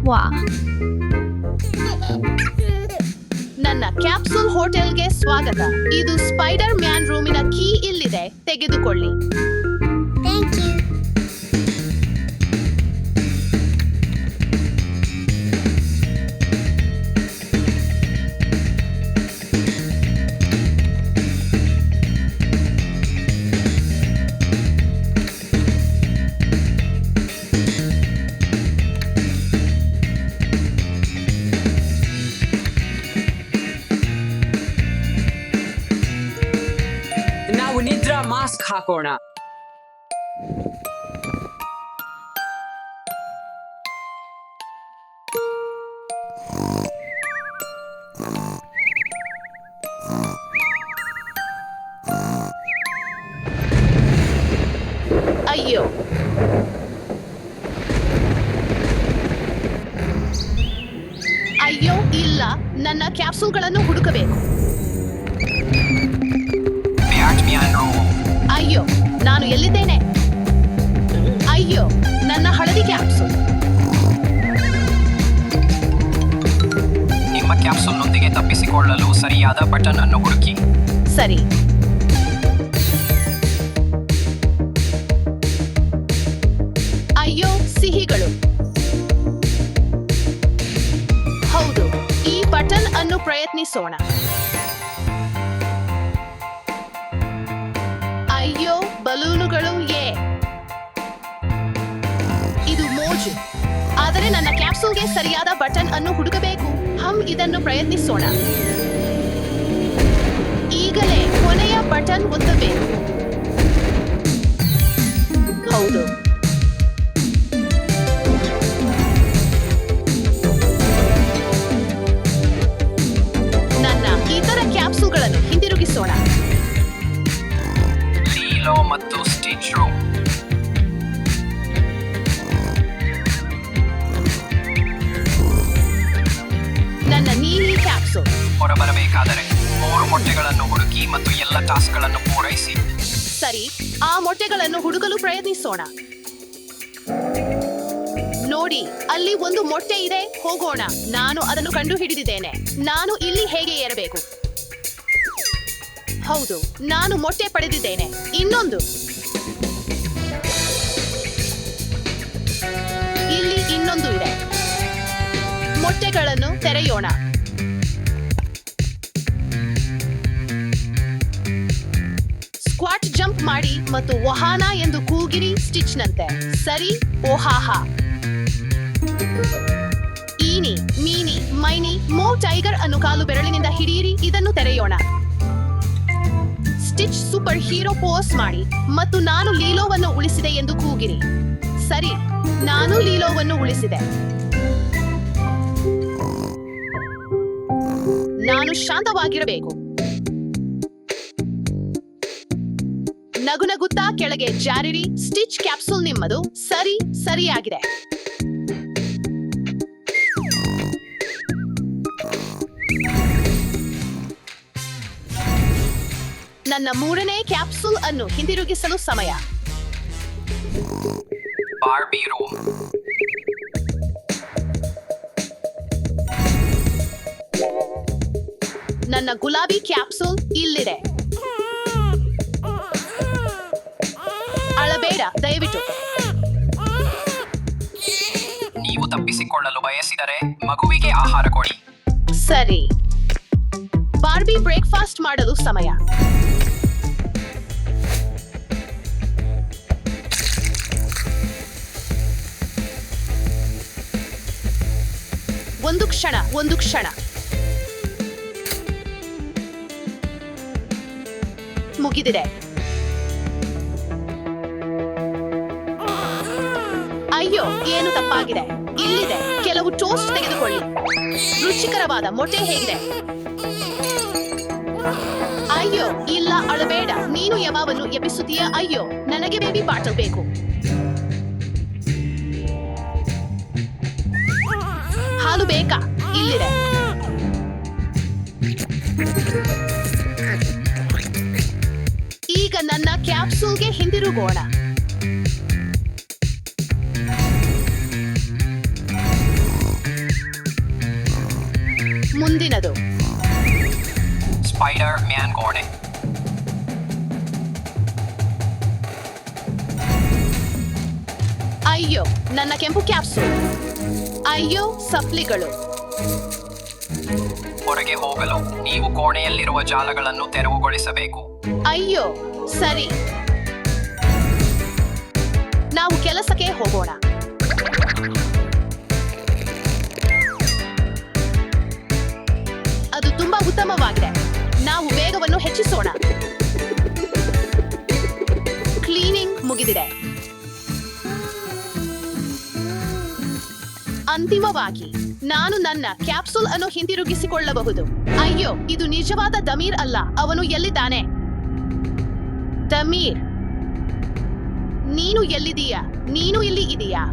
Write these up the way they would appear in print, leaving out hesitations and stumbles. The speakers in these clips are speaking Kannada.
ವಾ, ನನ್ನ ಕ್ಯಾಪ್ಸೂಲ್ ಹೋಟೆಲ್ಗೆ ಸ್ವಾಗತ. ಇದು ಸ್ಪೈಡರ್ ಮ್ಯಾನ್ ರೂಮಿನ ಕೀ ಇಲ್ಲಿದೆ, ತೆಗೆದುಕೊಳ್ಳಿ. Thank you. ನಾವು ನಿದ್ರಾ ಮಾಸ್ಕ್ ಹಾಕೋಣ. ಅಯ್ಯೋ, ಅಯ್ಯೋ ಇಲ್ಲ, ನನ್ನ ಕ್ಯಾಪ್ಸೂಲ್ಗಳನ್ನು ಹುಡುಕಬೇಕು. ಅಯ್ಯೋ, ನಾನು ಎಲ್ಲಿದ್ದೇನೆ? ಅಯ್ಯೋ, ನನ್ನ ಹಳದಿ ಕ್ಯಾಪ್ಸೂಲ್. ನಿಮ್ಮ ಕ್ಯಾಪ್ಸೂಲ್ನೊಂದಿಗೆ ತಪ್ಪಿಸಿಕೊಳ್ಳಲು ಸರಿಯಾದ ಬಟನ್ ಅನ್ನು ಹುಡುಕಿ. ಸರಿ. ಅಯ್ಯೋ, ಸಿಹಿಗಳು. ಹೌದು, ಈ ಬಟನ್ ಅನ್ನು ಪ್ರಯತ್ನಿಸೋಣ. ಅಯ್ಯೋ, ಬಲೂನುಗಳು. ಇದು ಮೋಜು. ಆದರೆ ನನ್ನ ಕ್ಯಾಪ್ಸೂಲ್ಗೆ ಸರಿಯಾದ ಬಟನ್ ಅನ್ನು ಹುಡುಕಬೇಕು. ಇದನ್ನು ಪ್ರಯತ್ನಿಸೋಣ. ಈಗಲೇ ಕೊನೆಯ ಬಟನ್ ಒತ್ತಬೇಕು. ಹೌದು. ನನ್ನ ಇತರ ಕ್ಯಾಪ್ಸೂಲ್ಗಳನ್ನು ಹಿಂದಿರುಗಿಸೋಣ. ಲೀಲೋ ಮತ್ತು ಸ್ಟಿಚ್ ರೂಮ್. ನನ್ನ ನೀಲಿ ಕ್ಯಾಪ್ಸೂಲ್. ಹೊರಬರಬೇಕಾದರೆ 3 ಮೊಟ್ಟೆಗಳನ್ನು ಹುಡುಕಿ ಮತ್ತು ಎಲ್ಲ ಟಾಸ್ಕ್ಗಳನ್ನು ಪೂರೈಸಿ. ಸರಿ, ಆ ಮೊಟ್ಟೆಗಳನ್ನು ಹುಡುಕಲು ಪ್ರಯತ್ನಿಸೋಣ. ನೋಡಿ, ಅಲ್ಲಿ ಒಂದು ಮೊಟ್ಟೆ ಇದೆ. ಹೋಗೋಣ. ನಾನು ಅದನ್ನು ಕಂಡುಹಿಡಿದಿದ್ದೇನೆ. ನಾನು ಇಲ್ಲಿ ಹೇಗೆ ಏರಬೇಕು? ಹೌದು, ನಾನು ಮೊಟ್ಟೆ ಪಡೆದಿದ್ದೇನೆ. ಇನ್ನೊಂದು. ಇಲ್ಲಿ ಇನ್ನೊಂದು ಇದೆ. ಮೊಟ್ಟೆಗಳನ್ನು ತೆರೆಯೋಣ. ಸ್ಕ್ವಾಟ್ ಜಂಪ್ ಮಾಡಿ ಮತ್ತು ವಹಾನ ಎಂದು ಕೂಗಿರಿ ಸ್ಟಿಚ್ನಂತೆ. ಸರಿ. ಓಹಾಹಾ. ಈನಿ, ಮೀನಿ, ಮೈನಿ, ಮೋ ಟೈಗರ್ ಅನ್ನು ಕಾಲು ಬೆರಳಿನಿಂದ ಹಿಡಿಯಿರಿ. ಇದನ್ನು ತೆರೆಯೋಣ. ಸ್ಟಿಚ್ ಸೂಪರ್ ಹೀರೋ ಪೋಸ್ ಮಾಡಿ ಮತ್ತು ನಾನು ಲೀಲೋವನ್ನು ಉಳಿಸಿದೆ ಎಂದು ಕೂಗಿರಿ. ಸರಿ, ನಾನು ಲೀಲೋವನ್ನು ಉಳಿಸಿದೆ. ನಾನು ಶಾಂತವಾಗಿರಬೇಕು. ನಗುನಗುತ್ತಾ ಕೆಳಗೆ ಜಾರಿರಿ. ಸ್ಟಿಚ್ ಕ್ಯಾಪ್ಸೂಲ್ ನಿಮ್ಮದು. ಸರಿಯಾಗಿದೆ. ನನ್ನ 3ನೇ ಕ್ಯಾಪ್ಸೂಲ್ ಅನ್ನು ಹಿಂದಿರುಗಿಸಲು ಸಮಯ. Barbie room. ನನ್ನ ಗುಲಾಬಿ ಕ್ಯಾಪ್ಸೂಲ್ ಇಲ್ಲಿದೆ. ಅಳಬೇಡ, ದಯವಿಟ್ಟು. ನೀವು ತಪ್ಪಿಸಿಕೊಳ್ಳಲು ಬಯಸಿದರೆ ಮಗುವಿಗೆ ಆಹಾರ ಕೊಡಿ. ಸರಿ. ಬಾರ್ಬಿ ಬ್ರೇಕ್ಫಾಸ್ಟ್ ಮಾಡಲು ಸಮಯ. ಒಂದು ಕ್ಷಣ. ಮುಗಿದಿದೆ. ಅಯ್ಯೋ, ಏನು ತಪ್ಪಾಗಿದೆ? ಇಲ್ಲಿದೆ. ಕೆಲವು ಟೋಸ್ಟ್ ತೆಗೆದುಕೊಳ್ಳಿ. ರುಚಿಕರವಾದ ಮೊಟ್ಟೆ ಹೇಗಿದೆ? ಅಯ್ಯೋ ಇಲ್ಲ, ಅಳಬೇಡ. ನೀನು ಯಮವನ್ನು ಎಬ್ಬಿಸುತ್ತೀಯ. ಅಯ್ಯೋ, ನನಗೆ ಬೇಬಿ ಬಾಟಲ್ ಬೇಕು. ಹಾಲು ಬೇಕಾ? ಇಲ್ಲಿದೆ. ಈಗ ನನ್ನ ಕ್ಯಾಪ್ಸೂಲ್ಗೆ ಹಿಂದಿರುಗೋಣ. ಮುಂದಿನದು. ಸ್ಪೈಡರ್ ಮ್ಯಾನ್ ಕೋಣೆ. ಅಯ್ಯೋ, ನನ್ನ ಕೆಂಪು ಕ್ಯಾಪ್ಸೂಲ್. ಅಯ್ಯೋ, ಸಪ್ಲಿಗಳು. ಹೊರಗೆ ಹೋಗಲು ನೀವು ಕೋಣೆಯಲ್ಲಿರುವ ಜಾಲಗಳನ್ನು ತೆರವುಗೊಳಿಸಬೇಕು. ಅಯ್ಯೋ, ಸರಿ. ನಾವು ಕೆಲಸಕ್ಕೆ ಹೋಗೋಣ. ಅದು ತುಂಬಾ ಉತ್ತಮವಾಗಿದೆ. ನಾವು ವೇಗವನ್ನು ಹೆಚ್ಚಿಸೋಣ. ಕ್ಲೀನಿಂಗ್ ಮುಗಿದಿದೆ. ಅಂತಿಮವಾಗಿ ನಾನು ನನ್ನ ಕ್ಯಾಪ್ಸೂಲ್ ಅನ್ನು ಹಿಂದಿರುಗಿಸಿಕೊಳ್ಳಬಹುದು. ಅಯ್ಯೋ, ಇದು ನಿಜವಾದ ದಮೀರ್ ಅಲ್ಲ. ಅವನು ಎಲ್ಲಿದ್ದಾನೆ? ದಮೀರ್, ನೀನು ಎಲ್ಲಿದೀಯಾ? ನೀನು ಇಲ್ಲಿ ಇದೀಯಾ?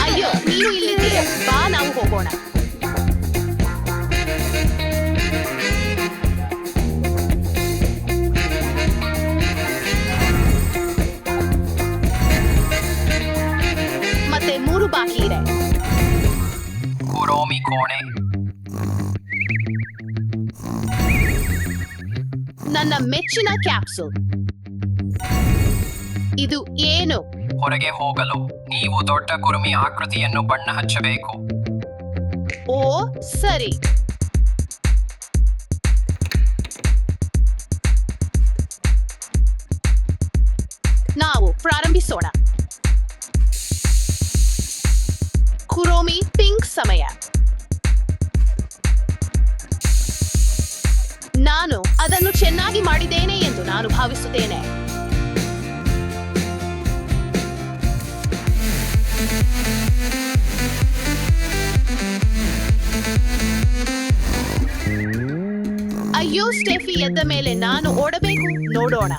ಅಯ್ಯೋ, ನೀನು ಇಲ್ಲಿದ್ದೀಯಾ? ಬಾ, ನಾವು ಹೋಗೋಣ. ಮತ್ತೆ 3 ಬಾಕಿ ಇದೆ. ಕುರೋಮಿ ಕೋಣೆ. ನನ್ನ ಮೆಚ್ಚಿನ ಕ್ಯಾಪ್ಸೂಲ್. ಇದು ಏನು? ಹೊರಗೆ ಹೋಗಲು ನೀವು ದೊಡ್ಡ ಕುರುಮಿ ಆಕೃತಿಯನ್ನು ಬಣ್ಣ ಹಚ್ಚಬೇಕು. ಓ, ಸರಿ. ನಾವು ಪ್ರಾರಂಭಿಸೋಣ. ಕುರೋಮಿ ಪಿಂಕ್ ಸಮಯ. ನಾನು ಅದನ್ನು ಚೆನ್ನಾಗಿ ಮಾಡಿದ್ದೇನೆ ಎಂದು ನಾನು ಭಾವಿಸುತ್ತೇನೆ. ಅಯ್ಯೋ, ಸ್ಟೆಫಿ ಎದ್ದ ಮೇಲೆ ನಾನು ಓಡಬೇಕು. ನೋಡೋಣ.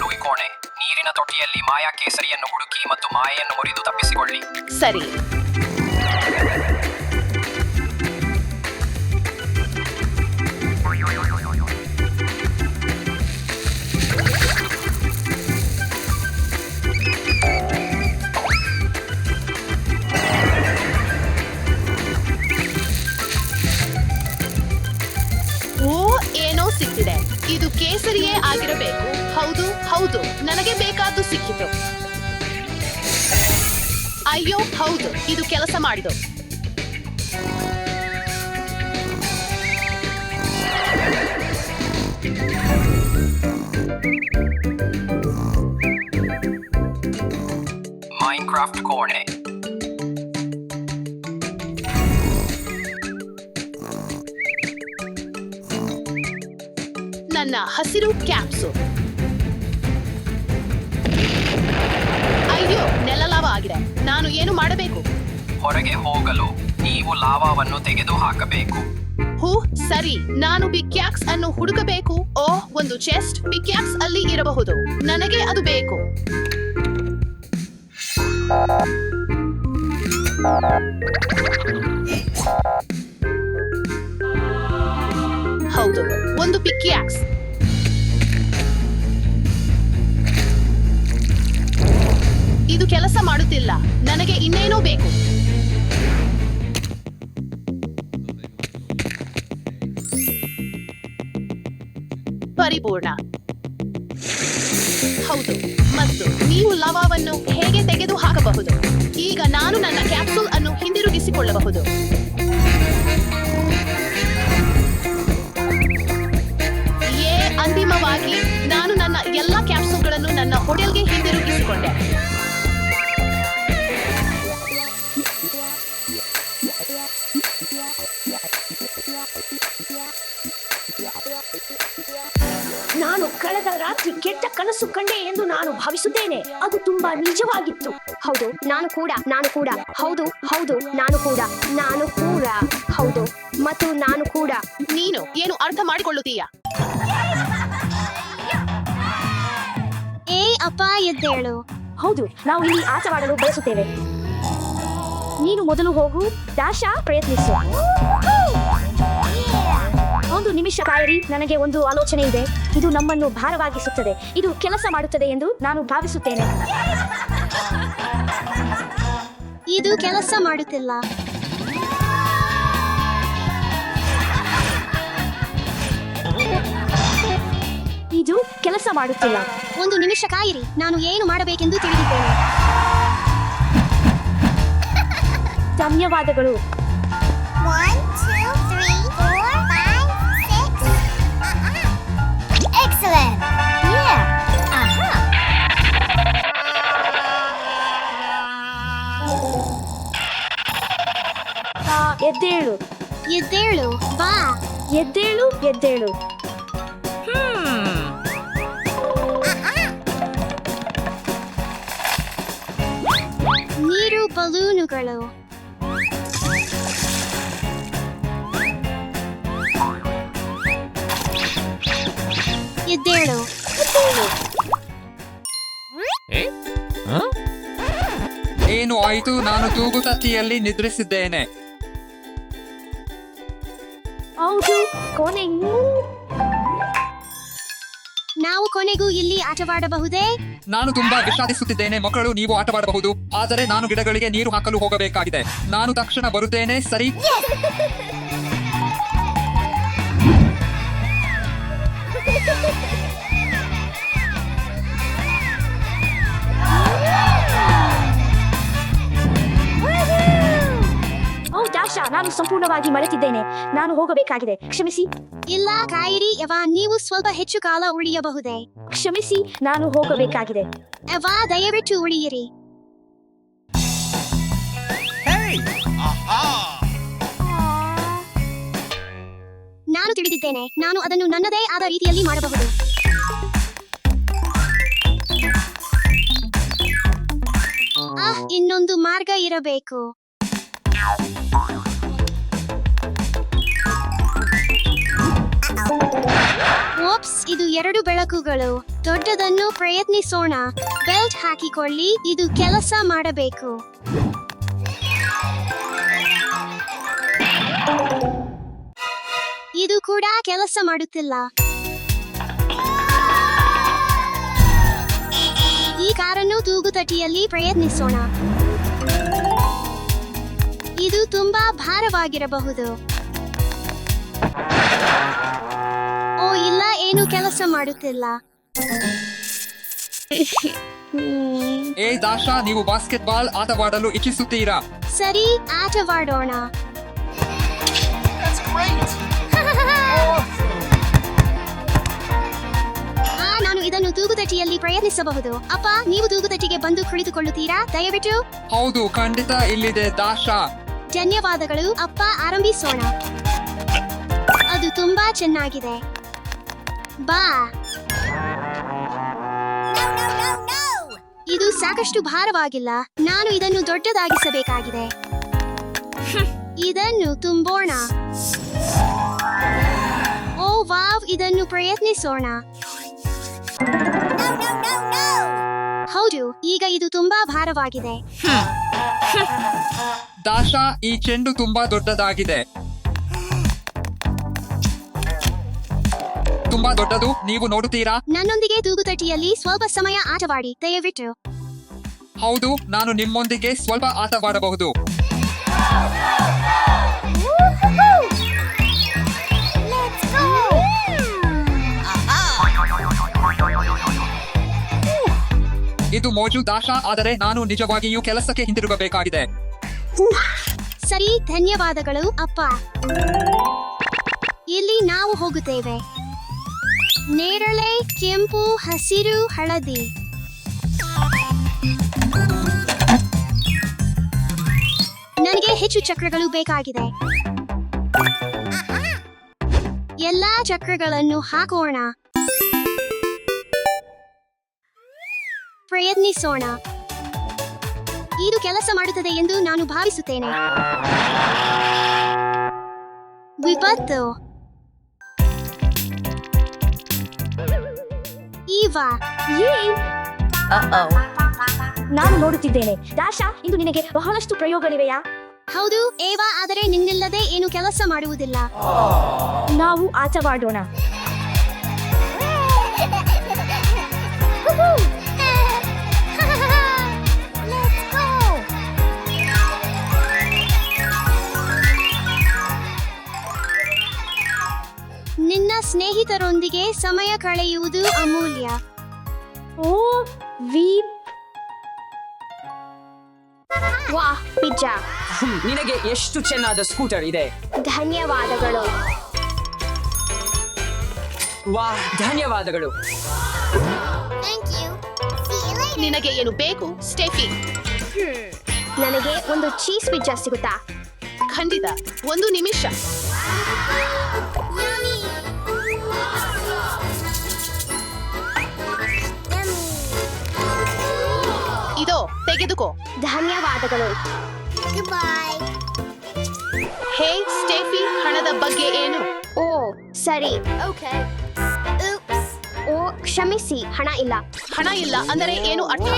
ಲೂಯಿ ಕೋಣೆ. ನೀರಿನ ತೊಟ್ಟಿಯಲ್ಲಿ ಮಾಯಾ ಕೇಸರಿಯನ್ನು ಹುಡುಕಿ ಮತ್ತು ಮಾಯೆಯನ್ನು ಮುರಿದು ತಪ್ಪಿಸಿಕೊಳ್ಳಿ. ಸರಿ. ಓ, ಏನೋ ಸಿಕ್ಕಿದೆ. ಇದು ಕೇಸರಿಯೇ ಆಗಿರಬೇಕು. ಹೌದು ಹೌದು, ನನಗೆ ಬೇಕಾದ್ದು ಸಿಕ್ಕಿತು. ಅಯ್ಯೋ, ಹೌದು, ಇದು ಕೆಲಸ ಮಾಡಿತು. ಮೈನ್ಕ್ರಾಫ್ಟ್ ಕೋಣೆ. ನನ್ನ ಹಸಿರು ಕ್ಯಾಪ್ಸೂಲ್. ಅಯ್ಯೋ, ನೆಲ ಲಾವಾ ಆಗಿದೆ. ನಾನು ಏನು ಮಾಡಬೇಕು? ಹೊರಗೆ ಹೋಗಲು ನೀವು ಲಾವಾವನ್ನು ತೆಗೆದು ಹಾಕಬೇಕು. ಹೂ, ಸರಿ. ನಾನು ಪಿಕ್ಯಾಕ್ಸ್ ಅನ್ನು ಹುಡುಕಬೇಕು. ಓಹ್, ಒಂದು ಚೆಸ್ಟ್. ಪಿಕ್ಯಾಕ್ಸ್ ಅಲ್ಲಿ ಇರಬಹುದು. ನನಗೆ ಅದು ಬೇಕು. ಹೌದು, ಒಂದು ಪಿಕ್ಯಾಕ್ಸ್. ಇದು ಕೆಲಸ ಮಾಡುತ್ತಿಲ್ಲ. ನನಗೆ ಇನ್ನೇನೋ ಬೇಕು. ಪರಿಪೂರ್ಣ. ಹೌದು, ಮತ್ತು ನೀವು ಲಾವಾವನ್ನು ಹೇಗೆ ತೆಗೆದು ಹಾಕಬಹುದು? ಈಗ ನಾನು ನನ್ನ ಕ್ಯಾಪ್ಸೂಲ್ ಅನ್ನು ಹಿಂದಿರುಗಿಸಿಕೊಳ್ಳಬಹುದು. ಅಂತಿಮವಾಗಿ ನಾನು ನನ್ನ ಎಲ್ಲಾ ಕ್ಯಾಪ್ಸೂಲ್ಗಳನ್ನು ನನ್ನ ಹೋಟೆಲ್ಗೆ ಹಿಂದಿರುಗಿಸಿಕೊಂಡೆ. ನಾನು ಕಳೆದ ರಾತ್ರಿ ಕೆಟ್ಟ ಕನಸು ಕಂಡೆ ಎಂದು ನಾನು ಭಾವಿಸುತ್ತೇನೆ. ಅದು ತುಂಬಾ ನಿಜವಾಗಿತ್ತು. ಹೌದು, ನಾನು ಕೂಡ ಹೌದು ಹೌದು ನಾನು ಕೂಡ ಹೌದು ಮತ್ತು ನಾನು ಕೂಡ. ನೀನು ಏನು ಅರ್ಥ ಮಾಡಿಕೊಳ್ಳುತ್ತೀಯಾ? ಅಪ್ಪ ಎದ್ದೇಳು. ಹೌದು, ನಾವು ಇಲ್ಲಿ ಆಟವಾಡಲು ಬಯಸುತ್ತೇವೆ. ನೀನು ಮೊದಲು ಹೋಗು. ದಾಶಾ, ಪ್ರಯತ್ನಿಸು. ಓ ಒಂದು ನಿಮಿಷ ಕಾಯಿರಿ, ನನಗೆ ಒಂದು ಆಲೋಚನೆ ಇದೆ. ಇದು ನಮ್ಮನ್ನು ಭಾರವಾಗಿಸುತ್ತದೆ. ಇದು ಕೆಲಸ ಮಾಡುತ್ತದೆ ಎಂದು ನಾನು ಭಾವಿಸುತ್ತೇನೆ. ಇದು ಕೆಲಸ ಮಾಡುತ್ತಿಲ್ಲ. ಇದು ಕೆಲಸ ಮಾಡುತ್ತಿಲ್ಲ. ಒಂದು ನಿಮಿಷ ಕಾಯಿರಿ, ನಾನು ಏನು ಮಾಡಬೇಕೆಂದು ತಿಳಿದಿದ್ದೇನೆ. ಧನ್ಯವಾದಗಳು. 1, 2, 3, 4, 5, 6. Excellent. Yeah. ಎದ್ದೇಳು, ಎದ್ದೇಳು, ಬಾ. ಎದ್ದೇಳು, ಎದ್ದೇಳು. ನೀರು ಬಲೂನುಗಳು. ಎದ್ದೇಳು. ಏನು ಆಯಿತು? ನಾನು ತೂಗುತಟ್ಟಿಯಲ್ಲಿ ನಿದ್ರಿಸಿದ್ದೇನೆ. ಹೌದು, ಕೊನೆಗೂ ನಾವು ಕೊನೆಗೂ ಇಲ್ಲಿ ಆಟವಾಡಬಹುದೇ? ನಾನು ತುಂಬಾ ವಿಷಾದಿಸುತ್ತಿದ್ದೇನೆ. ಮಕ್ಕಳು, ನೀವು ಆಟವಾಡಬಹುದು, ಆದರೆ ನಾನು ಗಿಡಗಳಿಗೆ ನೀರು ಹಾಕಲು ಹೋಗಬೇಕಾಗಿದೆ. ನಾನು ತಕ್ಷಣ ಬರುತ್ತೇನೆ, ಸರಿ? ದಾಶಾ, ನಾನು ಸಂಪೂರ್ಣವಾಗಿ ಮರೆತಿದ್ದೇನೆ. ನಾನು ಹೋಗಬೇಕಾಗಿದೆ. ಕ್ಷಮಿಸಿ. ಇಲ್ಲ ಕಾಯಿರಿ ಯವಾ, ನೀವು ಸ್ವಲ್ಪ ಹೆಚ್ಚು ಕಾಲ ಉಳಿಯಬಹುದೇ? ಕ್ಷಮಿಸಿ, ನಾನು ಹೋಗಬೇಕಾಗಿದೆ. ಯವಾ, ದಯವಿಟ್ಟು ಉಳಿಯಿರಿ. ನಾನು ತಿಳಿದಿದ್ದೇನೆ. ನಾನು ಅದನ್ನು ನನ್ನದೇ ಆದ ರೀತಿಯಲ್ಲಿ ಮಾಡಬಹುದು. ಇನ್ನೊಂದು ಮಾರ್ಗ ಇರಬೇಕು. ಓಪ್ಸ್, ಇದು 2 ಬೆಳಕುಗಳು. ದೊಡ್ಡದನ್ನು ಪ್ರಯತ್ನಿಸೋಣ. ಬೆಲ್ಟ್ ಹಾಕಿಕೊಳ್ಳಿ, ಇದು ಕೆಲಸ ಮಾಡಬೇಕು. ಇದು ಕೂಡ ಕೆಲಸ ಮಾಡುತ್ತಿಲ್ಲ. ಈ ಕಾರನ್ನು ತೂಗುತಟ್ಟಿಯಲ್ಲಿ ಪ್ರಯತ್ನಿಸೋಣ. ಇದು ತುಂಬಾ ಭಾರವಾಗಿರಬಹುದು. ಓ ಇಲ್ಲ, ಏನು ಕೆಲಸ ಮಾಡುತ್ತಿಲ್ಲ. ಏ ದಾಶಾ, ನೀವು ಬಾಸ್ಕೆಟ್ಬಾಲ್ ಆಟವಾಡಲು ಇಚ್ಛಿಸುತ್ತೀರಾ? ಸರಿ, ಆಟವಾಡೋಣ. ನಾನು ಇದನ್ನು ತೂಗುತಟ್ಟಿಯಲ್ಲಿ ಪ್ರಯತ್ನಿಸಬಹುದು. ಅಪ್ಪ, ನೀವು ತೂಗುತಟ್ಟಿಗೆ ಬಂದು ಕುಳಿತುಕೊಳ್ಳುತ್ತೀರಾ ದಯವಿಟ್ಟು? ಹೌದು, ಖಂಡಿತ ಇಲ್ಲಿದೆ ದಾಶಾ. ಧನ್ಯವಾದಗಳು ಅಪ್ಪ. ಆರಂಭಿಸೋಣ. ಅದು ತುಂಬಾ ಚೆನ್ನಾಗಿದೆ. ಬಾ. ಇದು ಸಾಕಷ್ಟು ಭಾರವಾಗಿಲ್ಲ. ನಾನು ಇದನ್ನು ದೊಡ್ಡದಾಗಿಸಬೇಕಾಗಿದೆ. ಇದನ್ನು ತುಂಬೋಣ. ಓ ವಾವ್, ಇದನ್ನು ಪ್ರಯತ್ನಿಸೋಣ. ಹೌದು, ಈಗ ಇದು ತುಂಬಾ ಭಾರವಾಗಿದೆ. ದಾಶಾ, ಈ ಚೆಂಡು ತುಂಬಾ ದೊಡ್ಡದಾಗಿದೆ. ತುಂಬಾ ದೊಡ್ಡದು. ನೀವು ನೋಡುತ್ತೀರಾ? ನನ್ನೊಂದಿಗೆ ತೂಗುತಟ್ಟಿಯಲ್ಲಿ ಸ್ವಲ್ಪ ಸಮಯ ಆಟವಾಡಿ ದಯವಿಟ್ಟು. ಹೌದು, ನಾನು ನಿಮ್ಮೊಂದಿಗೆ ಸ್ವಲ್ಪ ಆಟವಾಡಬಹುದು. ಇದು ಮೋಜು ದಾಶಾ, ಆದರೆ ನಾನು ನಿಜವಾಗಿಯೂ ಕೆಲಸಕ್ಕೆ ಹಿಂತಿರುಗಬೇಕಾಗಿದೆ. ಸರಿ, ಧನ್ಯವಾದಗಳು ಅಪ್ಪ. ಇಲ್ಲಿ ನಾವು ಹೋಗುತ್ತೇವೆ. ನೇರಳೆ, ಕೆಂಪು, ಹಸಿರು, ಹಳದಿ. ನನಗೆ ಹೆಚ್ಚು ಚಕ್ರಗಳು ಬೇಕಾಗಿದೆ. ಎಲ್ಲಾ ಚಕ್ರಗಳನ್ನು ಹಾಕೋಣ. ಪ್ರಯತ್ನಿಸೋಣ. ಇದು ಕೆಲಸ ಮಾಡುತ್ತದೆ ಎಂದು ನಾನು ಭಾವಿಸುತ್ತೇನೆ. ವಿಪತ್ತು. ಈವಾ. ನಾನು ನೋಡುತ್ತಿದ್ದೇನೆ. ದಾಶಾ, ಇಂದು ನಿನಗೆ ಬಹಳಷ್ಟು ಪ್ರಯೋಗಗಳಿವೆಯಾ? ಹೌದು ಏವಾ, ಆದರೆ ನಿನ್ನಿಲ್ಲದೆ ಏನು ಕೆಲಸ ಮಾಡುವುದಿಲ್ಲ. ನಾವು ಆಟವಾಡೋಣ. Let's go. ನಿನ್ನ ಸ್ನೇಹಿತರೊಂದಿಗೆ ಸಮಯ ಕಳೆಯುವುದು ಅಮೂಲ್ಯ. ಓ ವಿ ವಾ ಪಿಜ್ಜಾ, ನಿನಗೆ ಎಷ್ಟು ಚೆನ್ನಾದ ಸ್ಕೂಟರ್ ಇದೆ. ಧನ್ಯವಾದಗಳು. ವಾ, ಧನ್ಯವಾದಗಳು. Thank you. See you later. ನಿನಗೆ ಏನು ಬೇಕು ಸ್ಟೆಫಿ? ನನಗೆ ಒಂದು ಚೀಸ್ ಪಿಜ್ಜಾ ಸಿಗುತ್ತಾ? ಖಂಡಿತ, ಒಂದು ನಿಮಿಷ. Yummy. Yummy. ಇದೋ ತೆಗೆದುಕೋ. ಧನ್ಯವಾದಗಳು. Goodbye. ಹೇ ಸ್ಟೆಫಿ, ಹಣದ ಬಗ್ಗೆ ಏನು? ಓ ಸರಿ. Okay. Oops. ಓ ಕ್ಷಮಿಸಿ, ಹಣ ಇಲ್ಲ. ಹಣ ಇಲ್ಲ ಅಂದರೆ ಏನು ಅರ್ಥ?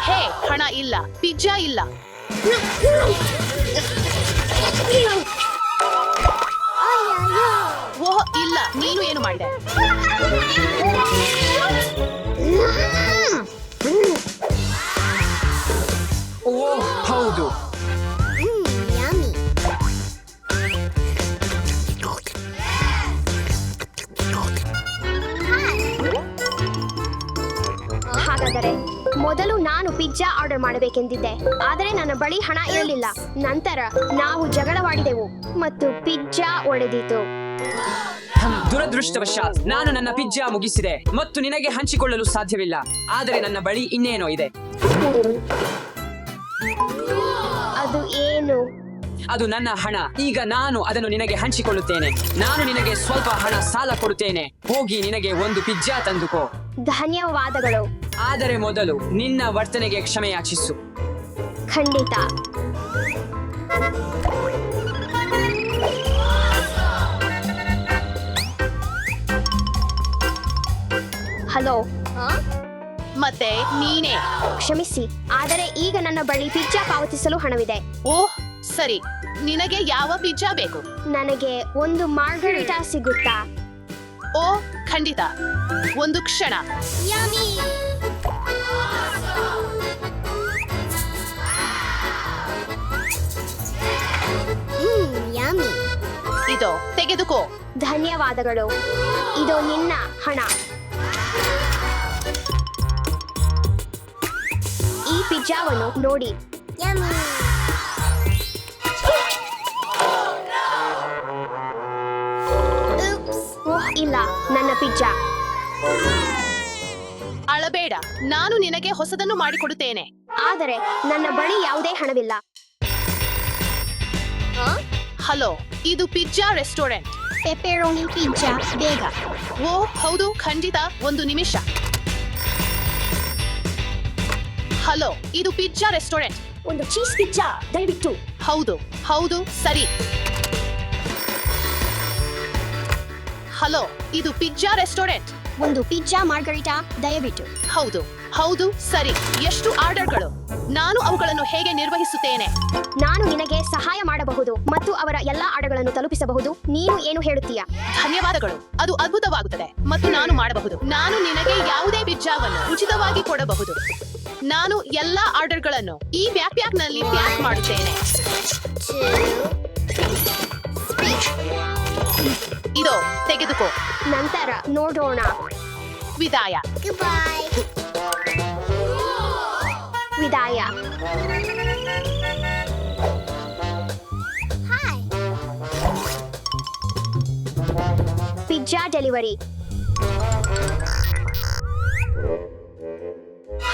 ಹೇ, ಹಣ ಇಲ್ಲ, ಪಿಜ್ಜಾ ಇಲ್ಲ. ಓಹ್ ಇಲ್ಲ, ನೀನು ಏನು ಮಾಡಿದೆ? ಓ ಹೌದು. Yummy. ಹಾಗಾದರೆ ಮೊದಲು ನಾನು ಪಿಜ್ಜಾ ಆರ್ಡರ್ ಮಾಡಬೇಕೆಂದಿದ್ದೆ, ಆದರೆ ನನ್ನ ಬಳಿ ಹಣ ಇರಲಿಲ್ಲ. ನಂತರ ನಾವು ಜಗಳವಾಡಿದೆವು ಮತ್ತು ಪಿಜ್ಜಾ ಒಡೆದಿತು. ದುರದೃಷ್ಟವಶಾತ್ ನಾನು ನನ್ನ ಪಿಜ್ಜಾ ಮುಗಿಸಿದೆ ಮತ್ತು ನಿನಗೆ ಹಂಚಿಕೊಳ್ಳಲು ಸಾಧ್ಯವಿಲ್ಲ. ಆದರೆ ನನ್ನ ಬಳಿ ಇನ್ನೇನೋ ಇದೆ. ಅದು ಏನು? ಅದು ನನ್ನ ಹಣ. ಈಗ ನಾನು ಅದನ್ನು ನಿನಗೆ ಹಂಚಿಕೊಳ್ಳುತ್ತೇನೆ. ನಾನು ನಿನಗೆ ಸ್ವಲ್ಪ ಹಣ ಸಾಲ ಕೊಡುತ್ತೇನೆ. ಹೋಗಿ ನಿನಗೆ ಒಂದು ಪಿಜ್ಜಾ ತಂದುಕೋ. ಧನ್ಯವಾದಗಳು. ಆದರೆ ಮೊದಲು ನಿನ್ನ ವರ್ತನೆಗೆ ಕ್ಷಮೆಯಾಚಿಸು. ಖಂಡಿತ. ಹಲೋ, ಮತ್ತೆ ನೀನೇ? ಕ್ಷಮಿಸಿ, ಆದರೆ ಈಗ ನನ್ನ ಬಳಿ ಪಿಜ್ಜಾ ಪಾವತಿಸಲು ಹಣವಿದೆ. ಓಹ್ ಸರಿ, ನಿನಗೆ ಯಾವ ಪಿಜ್ಜಾ ಬೇಕು? ನನಗೆ ಒಂದು ಮಾರ್ಗರಿಟಾ ಸಿಗುತ್ತಾ? ಓ ಖಂಡಿತ, ಒಂದು ಕ್ಷಣ. Yummy. Yummy. ಇದೋ ತೆಗೆದುಕೋ. ಧನ್ಯವಾದಗಳು. ಇದು ನಿನ್ನ ಹಣ. ಈ ಪಿಜ್ಜಾವನ್ನು ನೋಡಿ. Yummy. Oops. ಓಹ್ ಇಲ್ಲ, ನನ್ನ ಪಿಜ್ಜಾ. ಅಳಬೇಡ, ನಾನು ನಿನಗೆ ಹೊಸದನ್ನು ಮಾಡಿಕೊಡುತ್ತೇನೆ. ಆದರೆ ನನ್ನ ಬಳಿ ಯಾವುದೇ ಹಣವಿಲ್ಲ. ಹಲೋ, ಇದು ಪಿಜ್ಜಾ ರೆಸ್ಟೋರೆಂಟ್. ಪೆಪೆರೋನಿ ಪಿಜ್ಜಾ, ಬೇಗ. ಓ ಹೌದು, ಖಂಡಿತ, ಒಂದು ನಿಮಿಷ. ಹಲೋ, ಇದು ಪಿಜ್ಜಾ ರೆಸ್ಟೋರೆಂಟ್. ಒಂದು ಚೀಸ್ ಪಿಜ್ಜಾ ದಯವಿಟ್ಟು. ಹೌದು ಹೌದು, ಸರಿ. ಹಲೋ, ಇದು ಪಿಜ್ಜಾ ರೆಸ್ಟೋರೆಂಟ್. ಒಂದು ಪಿಜ್ಜಾ ಮಾರ್ಗರಿಟಾ ದಯವಿಟ್ಟು. ಹೌದು ಹೌದು, ಸರಿ. ಎಷ್ಟು ಆರ್ಡರ್ಗಳು? ನಾನು ಅವುಗಳನ್ನು ಹೇಗೆ ನಿರ್ವಹಿಸುತ್ತೇನೆ? ನಾನು ನಿನಗೆ ಸಹಾಯ ಮಾಡಬಹುದು ಮತ್ತು ಅವರ ಎಲ್ಲಾ ಆರ್ಡರ್ಗಳನ್ನು ತಲುಪಿಸಬಹುದು. ನೀನು ಏನು ಹೇಳುತ್ತೀಯಾ? ಧನ್ಯವಾದಗಳು, ಅದು ಅದ್ಭುತವಾಗುತ್ತದೆ ಮತ್ತು ನಾನು ಮಾಡಬಹುದು. ನಾನು ನಿನಗೆ ಯಾವುದೇ ಪಿಜ್ಜಾವನ್ನು ಉಚಿತವಾಗಿ ಕೊಡಬಹುದು. ನಾನು ಎಲ್ಲಾ ಆರ್ಡರ್ಗಳನ್ನು ಈ ಬ್ಯಾಕ್ಪ್ಯಾಕ್ನಲ್ಲಿ ಪ್ಯಾಕ್ ಮಾಡುತ್ತೇನೆ. 2, 3. ಇದೋ ತೆಗೆದುಕೋ. ನಂತರ ನೋಡೋಣ. ವಿದಾಯ. Goodbye. ವಿದಾಯ. Hi. Pizza delivery.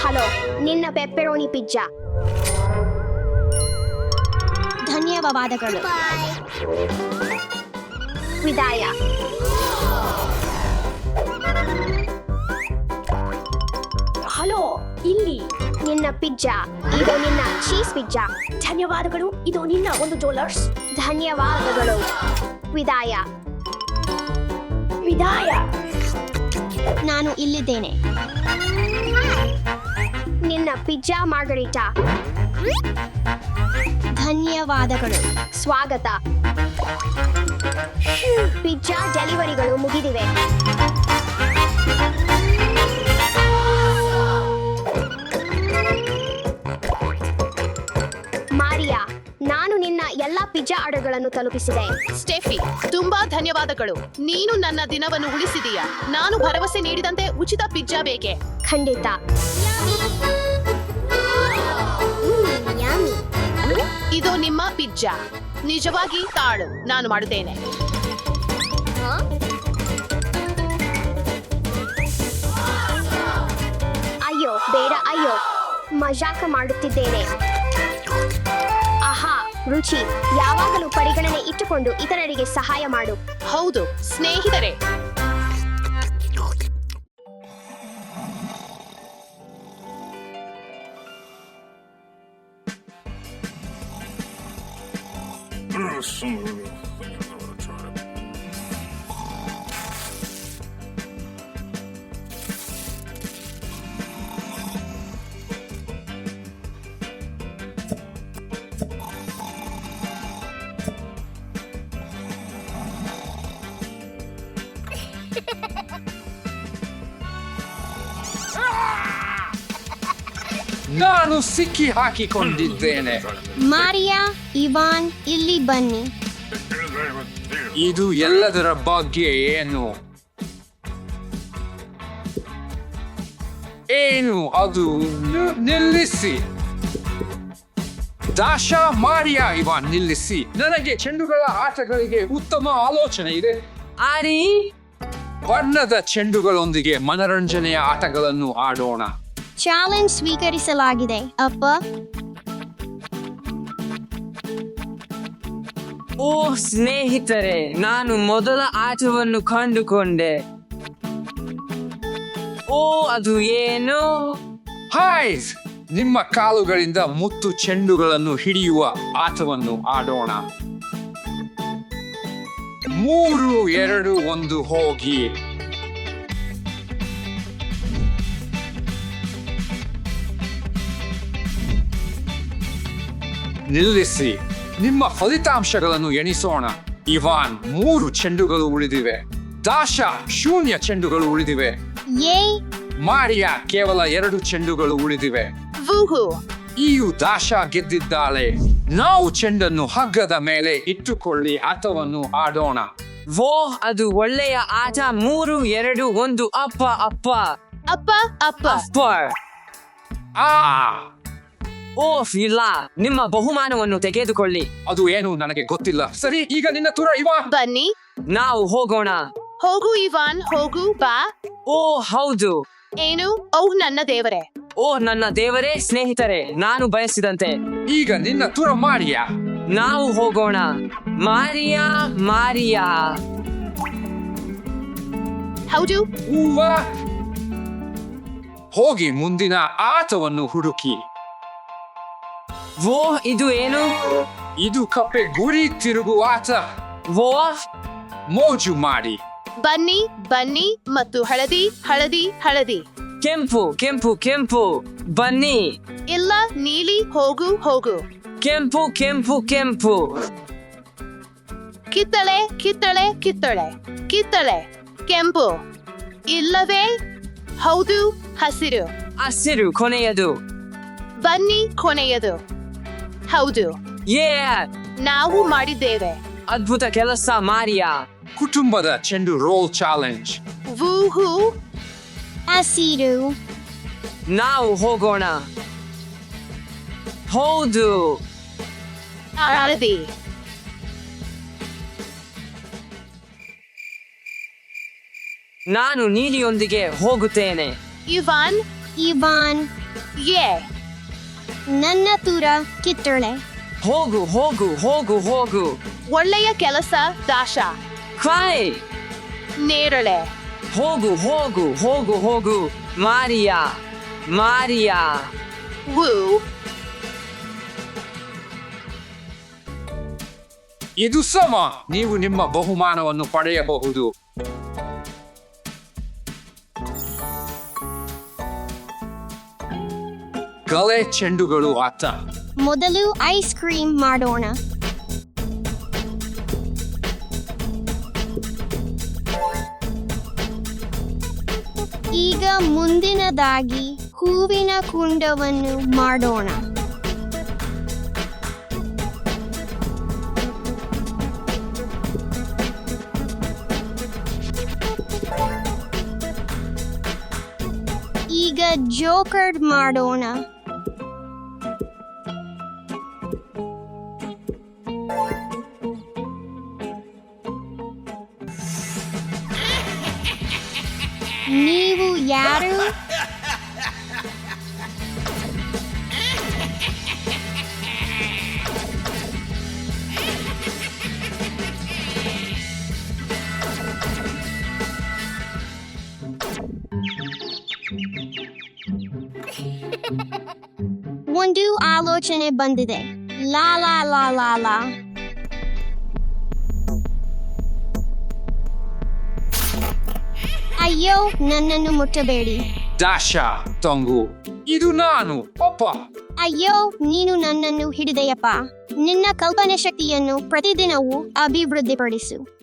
ಹಲೋ, ನಿನ್ನ ಪೆಪ್ಪೆರೋನಿ ಪಿಜ್ಜಾ. ಧನ್ಯವಾದಗಳು. Bye. ವಿದಾಯ. ಹಲೋ, ಇಲ್ಲಿ ನಿನ್ನ ಪಿಜ್ಜಾ. ಇದು ನಿನ್ನ ಚೀಸ್ ಪಿಜ್ಜಾ. ಧನ್ಯವಾದಗಳು. ಇದು ನಿನ್ನ $1. ಧನ್ಯವಾದಗಳು. ವಿದಾಯ. ವಿದಾಯ. ನಾನು ಇಲ್ಲಿದ್ದೇನೆ. ನಿನ್ನ ಪಿಜ್ಜಾ ಮಾರ್ಗರಿಟಾ. ಧನ್ಯವಾದಗಳು. ಸ್ವಾಗತ. ಪಿಜ್ಜಾ ಡೆಲಿವರಿಗಳು ಮುಗಿದಿವೆ. ಮಾರಿಯಾ, ನಾನು ನಿನ್ನ ಎಲ್ಲಾ ಪಿಜ್ಜಾ ಆರ್ಡರ್ಗಳನ್ನು ತಲುಪಿಸಿದೆ. ಸ್ಟೆಫಿ, ತುಂಬಾ ಧನ್ಯವಾದಗಳು. ನೀನು ನನ್ನ ದಿನವನ್ನು ಉಳಿಸಿದೀಯಾ. ನಾನು ಭರವಸೆ ನೀಡಿದಂತೆ ಉಚಿತ ಪಿಜ್ಜಾ ಬೇಕೆ? ಖಂಡಿತ. Yummy. ಇದು ನಿಮ್ಮ ಪಿಜ್ಜಾ. ನಿಜವಾಗಿ ತಾಳು, ನಾನು ಮಾಡುತ್ತೇನೆ. ಅಯ್ಯೋ ಬೇಡ, ಅಯ್ಯೋ, ಮಜಾಕ ಮಾಡುತ್ತಿದ್ದೇನೆ. ಆಹಾ, ರುಚಿ. ಯಾವಾಗಲೂ ಪರಿಗಣನೆ ಇಟ್ಟುಕೊಂಡು ಇತರರಿಗೆ ಸಹಾಯ ಮಾಡು. ಹೌದು ಸ್ನೇಹಿತರೆ, ನಾನು ಸಿಕ್ಕಿ ಹಾಕಿಕೊಂಡಿದ್ದೇನೆ. ಮಾರಿಯಾ, ಇವಾನ್, ಇಲ್ಲಿ ಬನ್ನಿ. ಇದು ಎಲ್ಲದರ ಬಗ್ಗೆ ಏನು ಅದು ನಿಲ್ಲಿಸಿ. ದಾಶಾ, ಮಾರಿಯಾ, ಇವಾನ್, ನಿಲ್ಲಿಸಿ. ನನಗೆ ಚೆಂಡುಗಳ ಆಟಗಳಿಗೆ ಉತ್ತಮ ಆಲೋಚನೆ ಇದೆ. ಆರಿ, ಬಣ್ಣದ ಚೆಂಡುಗಳೊಂದಿಗೆ ಮನರಂಜನೆಯ ಆಟಗಳನ್ನು ಆಡೋಣ. ಚಾಲೆಂಜ್ ಸ್ವೀಕರಿಸಲಾಗಿದೆ. ಅಪ್ಪ, ಓ ಸ್ನೇಹಿತರೆ, ನಾನು ಮೊದಲ ಆಟವನ್ನು ಕಂಡುಕೊಂಡೆ. ಓ, ಅದು ಏನು? ಹಾಯ್, ನಿಮ್ಮ ಕಾಲುಗಳಿಂದ ಮುತ್ತು ಚೆಂಡುಗಳನ್ನು ಹಿಡಿಯುವ ಆಟವನ್ನು ಆಡೋಣ. 3, 2, 1 ಹೋಗಿ. ನಿಲ್ಲಿಸಿ. ನಿಮ್ಮ ಫಲಿತಾಂಶಗಳನ್ನು ಎಣಿಸೋಣ. ಇವಾನ್ 3 ಚೆಂಡುಗಳು ಉಳಿದಿವೆ. ದಾಶಾ 0 ಚೆಂಡುಗಳು ಉಳಿದಿವೆ. ಯೇ. ಮಾರಿಯಾ ಕೇವಲ 2 ಚೆಂಡುಗಳು ಉಳಿದಿವೆ. ವೂಹು. ಈಯು ದಾಶಾ ಗೆದ್ದಿದ್ದಾಳೆ. ನಾವು ಚೆಂಡನ್ನು ಹಗ್ಗದ ಮೇಲೆ ಇಟ್ಟುಕೊಳ್ಳಿ ಆಟವನ್ನು ಆಡೋಣ. ವೋ, ಅದು ಒಳ್ಳೆಯ ಆಟ. 3, 2, 1 ಅಪ್ಪ ಅಪ್ಪ ಅಪ್ಪ ಅಪ್ಪ. ಅಪ್ಪ. ಆ ಓ ಇಲ್ಲ, ನಿಮ್ಮ ಬಹುಮಾನವನ್ನು ತೆಗೆದುಕೊಳ್ಳಿ. ಅದು ಏನು ನನಗೆ ಗೊತ್ತಿಲ್ಲ. ಸರಿ, ಈಗ ನಿನ್ನ ತುರ ಇವಾ. ಬನ್ನಿ, ನಾವು ಹೋಗೋಣ. ಹೋಗು ಇವಾನ್, ಹೋಗು ಬಾ. ಓ ಹೌದು. ಏನು? ಓಹ್ ನನ್ನ ದೇವರೇ. ಓ ನನ್ನ ದೇವರೇ. ಸ್ನೇಹಿತರೆ, ನಾನು ಬಯಸಿದಂತೆ ಈಗ ನಿನ್ನ ತುರ ಮಾರಿಯಾ. ನಾವು ಹೋಗೋಣ. Maria, Maria. ಹೌದು. ಹೂವಾ. ಹೋಗಿ ಮುಂದಿನ ಆಟವನ್ನು ಹುಡುಕಿ. ವೋ, ಇದು ಏನು? ಇದು ಕಪ್ಪೆ ಗುರಿ ತಿರುಗುವ ಆಟ. ವೋ, ಮೋಜು ಮಾಡಿ. ಬನ್ನಿ ಬನ್ನಿ ಮತ್ತು ಹಳದಿ ಹಳದಿ ಹಳದಿ. ಕೆಂಪು ಕೆಂಪು ಕೆಂಪು. ಬನ್ನಿ. ಇಲ್ಲ, ನೀಲಿ. ಹೋಗು ಹೋಗು. ಕೆಂಪು ಕೆಂಪು ಕೆಂಪು. ಕಿತ್ತಳೆ ಕಿತ್ತಳೆ ಕಿತ್ತಳೆ ಕಿತ್ತಳೆ. ಕೆಂಪು. ಇಲ್ಲವೇ? ಹೌದು, ಹಸಿರು. ಹಸಿರು ಕೊನೆಯದು. ಬನ್ನಿ, ಕೊನೆಯದು. ಹೌದು, ಯೇ, ನಾವು ಮಾಡಿದ್ದೇವೆ. ಅದ್ಭುತ ಕೆಲಸ ಮಾರಿಯಾ. ಕುಟುಂಬದ ಚೆಂಡು ರೋಲ್ ಚಾಲೆಂಜ್. ವೂಹು. ಹಸಿರು. ನಾವು ಹೋಗೋಣ. ಹೌದು. ಹಳದಿ. ನಾನು ನೀಲಿಯೊಂದಿಗೆ ಹೋಗುತ್ತೇನೆ. ಇವಾನ್. ಇವಾನ್. ಯೇ. ನನ್ನ ತುರ ಕಿತ್ತಳೆ. ಹೋಗು ಹೋಗು ಹೋಗು ಹೋಗು. ಒಳ್ಳೆಯ ಕೆಲಸ ದಾಶಾ. ಕ್ವಾಯ್. ನೇರಳೆ. ಹೋಗು ಹೋಗು ಹೋಗು ಹೋಗು. Maria, Maria. ವೂ. ಇದು ಸಮ. ನೀವು ನಿಮ್ಮ ಬಹುಮಾನವನ್ನು ಪಡೆಯಬಹುದು. ಗಲೆ ಚೆಂಡುಗಳು ಆಟ. ಮೊದಲು ಐಸ್ ಕ್ರೀಮ್ ಮಾಡೋಣ. ಈಗ ಮುಂದಿನದಾಗಿ ಹೂವಿನ ಕುಂಡವನ್ನು ಮಾಡೋಣ. ಈಗ ಜೋಕರ್ ಮಾಡೋಣ. ನೀವು ಯಾರು? ಒಂದು ಆಲೋಚನೆ ಬಂದಿದೆ. ಲಾ ಲಾ ಲಾ ಲಾ ಲಾ. ಅಯ್ಯೋ, ನನ್ನನ್ನು ಮುಟ್ಟಬೇಡಿ. ದಾಶಾ ತಂಗು, ಇದು ನಾನು ಅಪ್ಪ. ಅಯ್ಯೋ, ನೀನು ನನ್ನನ್ನು ಹಿಡಿದೆಯಪ್ಪ. ನಿನ್ನ ಕಲ್ಪನೆ ಶಕ್ತಿಯನ್ನು ಪ್ರತಿದಿನವೂ ಅಭಿವೃದ್ಧಿಪಡಿಸು.